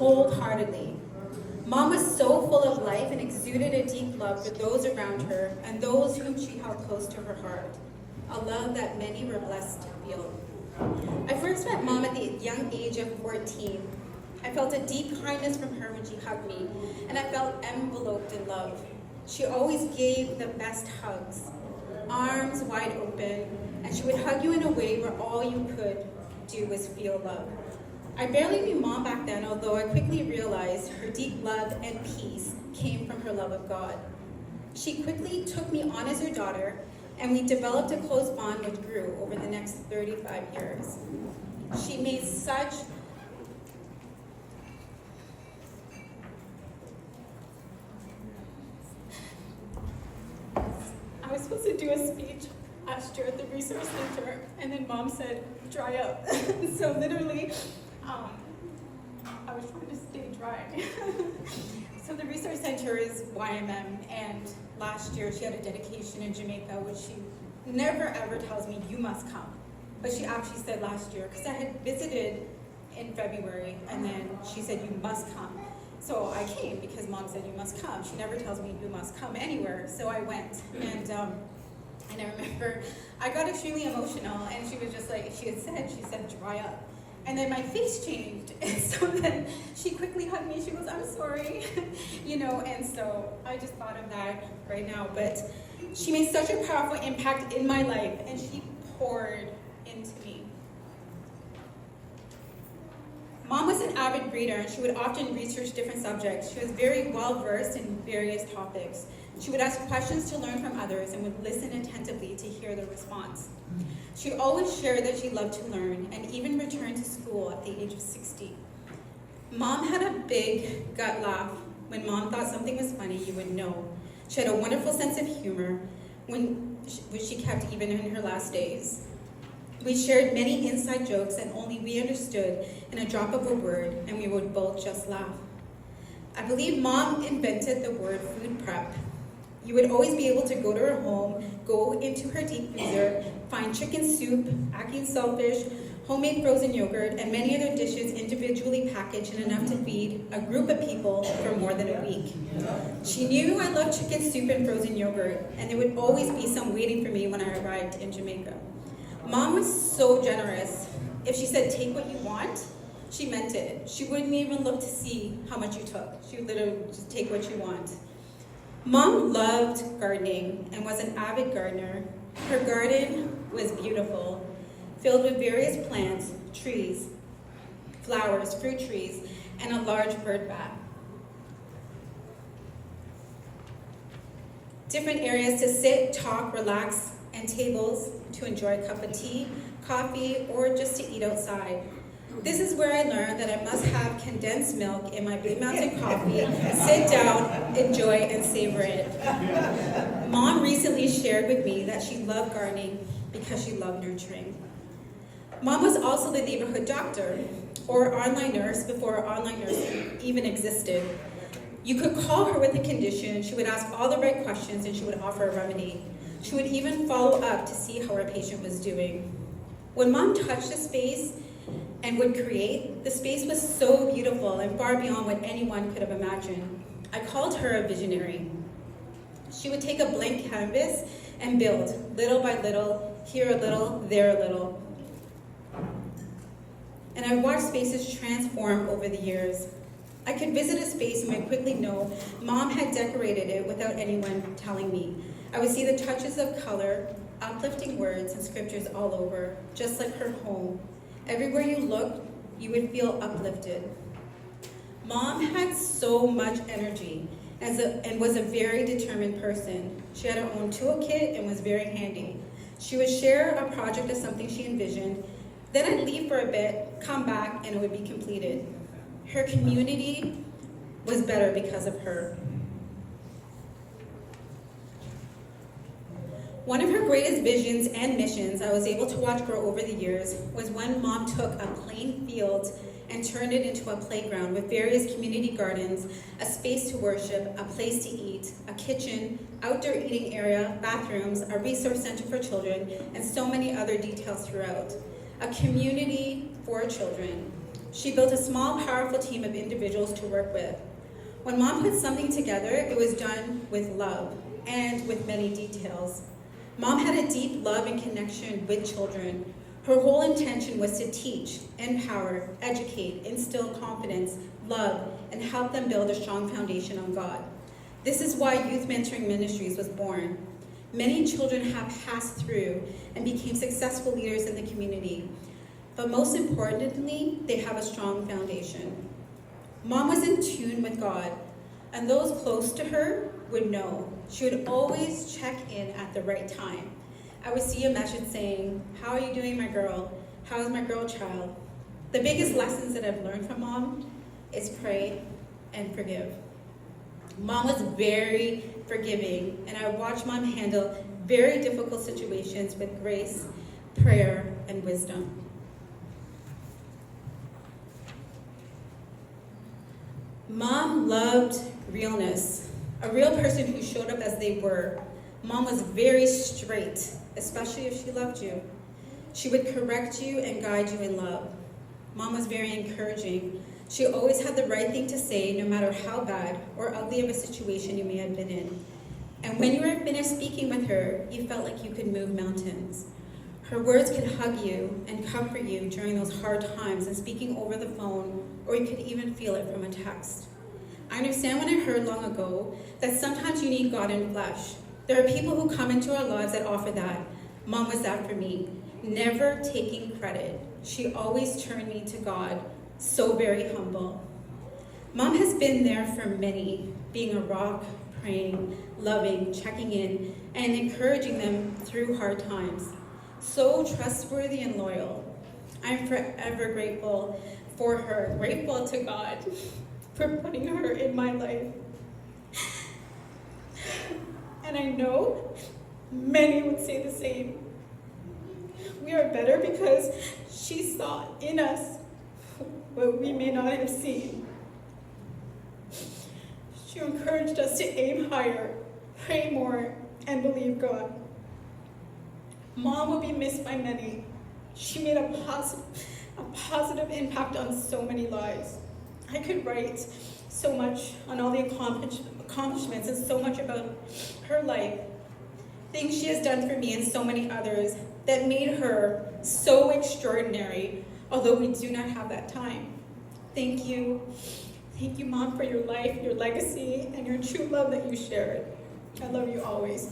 wholeheartedly. Mom was so full of life and exuded a deep love for those around her and those whom she held close to her heart, a love that many were blessed to feel. I first met Mom at the young age of 14. I felt a deep kindness from her when she hugged me, and I felt enveloped in love. She always gave the best hugs, arms wide open, and she would hug you in a way where all you could do was feel love. I barely knew Mom back then, although I quickly realized her deep love and peace came from her love of God. She quickly took me on as her daughter, and we developed a close bond which grew over the next 35 years. She made such I was supposed to do a speech last year at the resource center, and then Mom said, dry up. So literally, I was trying to stay dry. So the resource center is YMM, and last year she had a dedication in Jamaica, which she never ever tells me, you must come. But she actually said last year, because I had visited in February, and then she said, you must come. So I came because Mom said, you must come. She never tells me you must come anywhere. So I went, and I remember I got extremely emotional, and she was just like, she said, dry up. And then my face changed, and so then she quickly hugged me. She goes, I'm sorry, and so I just thought of that right now. But she made such a powerful impact in my life, and she poured into me. Mom was an avid reader, and she would often research different subjects. She was very well versed in various topics. She would ask questions to learn from others and would listen attentively to hear their response. She always shared that she loved to learn and even returned to school at the age of 60. Mom had a big gut laugh. When Mom thought something was funny, you would know. She had a wonderful sense of humor, which she kept even in her last days. We shared many inside jokes that only we understood in a drop of a word, and we would both just laugh. I believe Mom invented the word food prep. You would always be able to go to her home, go into her deep freezer, find chicken soup, ackee saltfish, homemade frozen yogurt, and many other dishes individually packaged and enough to feed a group of people for more than a week. She knew I loved chicken soup and frozen yogurt, and there would always be some waiting for me when I arrived in Jamaica. Mom was so generous. If she said, take what you want, she meant it. She wouldn't even look to see how much you took. She would literally just take what you want. Mom loved gardening and was an avid gardener. Her garden was beautiful, filled with various plants, trees, flowers, fruit trees, and a large bird bath. Different areas to sit, talk, relax, and tables to enjoy a cup of tea, coffee, or just to eat outside. This is where I learned that I must have condensed milk in my Blue Mountain coffee, sit down, enjoy, and savor it. Mom recently shared with me that she loved gardening because she loved nurturing. Mom was also the neighborhood doctor, or online nurse before online nursing even existed. You could call her with a condition, she would ask all the right questions, and she would offer a remedy. She would even follow up to see how her patient was doing. When Mom touched a space and would create, the space was so beautiful and far beyond what anyone could have imagined. I called her a visionary. She would take a blank canvas and build, little by little, here a little, there a little. And I watched spaces transform over the years. I could visit a space and would quickly know Mom had decorated it without anyone telling me. I would see the touches of color, uplifting words, and scriptures all over, just like her home. Everywhere you looked, you would feel uplifted. Mom had so much energy and was a very determined person. She had her own toolkit and was very handy. She would share a project of something she envisioned, then I'd leave for a bit, come back, and it would be completed. Her community was better because of her. One of her greatest visions and missions I was able to watch grow over the years was when Mom took a plain field and turned it into a playground with various community gardens, a space to worship, a place to eat, a kitchen, outdoor eating area, bathrooms, a resource center for children, and so many other details throughout. A community for children. She built a small, powerful team of individuals to work with. When Mom put something together, it was done with love and with many details. Mom had a deep love and connection with children. Her whole intention was to teach, empower, educate, instill confidence, love, and help them build a strong foundation on God. This is why Youth Mentoring Ministries was born. Many children have passed through and became successful leaders in the community. But most importantly, they have a strong foundation. Mom was in tune with God, and those close to her would know. She would always check in at the right time. I would see a message saying, "How are you doing, my girl? How's my girl child?" The biggest lessons that I've learned from Mom is pray and forgive. Mom was very forgiving, and I watched Mom handle very difficult situations with grace, prayer, and wisdom. Mom loved realness, a real person who showed up as they were. Mom was very straight, especially if she loved you. She would correct you and guide you in love. Mom was very encouraging. She always had the right thing to say, no matter how bad or ugly of a situation you may have been in. And when you were finished speaking with her, you felt like you could move mountains. Her words could hug you and comfort you during those hard times and speaking over the phone, or you could even feel it from a text. I understand when I heard long ago that sometimes you need God in flesh. There are people who come into our lives that offer that. Mom was that for me, never taking credit. She always turned me to God, so very humble. Mom has been there for many, being a rock, praying, loving, checking in, and encouraging them through hard times. So trustworthy and loyal. I'm forever grateful for her, grateful to God for putting her in my life. And I know many would say the same. We are better because she saw in us what we may not have seen. She encouraged us to aim higher, pray more, and believe God. Mom will be missed by many. She made a positive impact on so many lives. I could write so much on all the accomplishments and so much about her life, things she has done for me and so many others that made her so extraordinary, although we do not have that time. Thank you. Thank you, Mom, for your life, your legacy, and your true love that you shared. I love you always.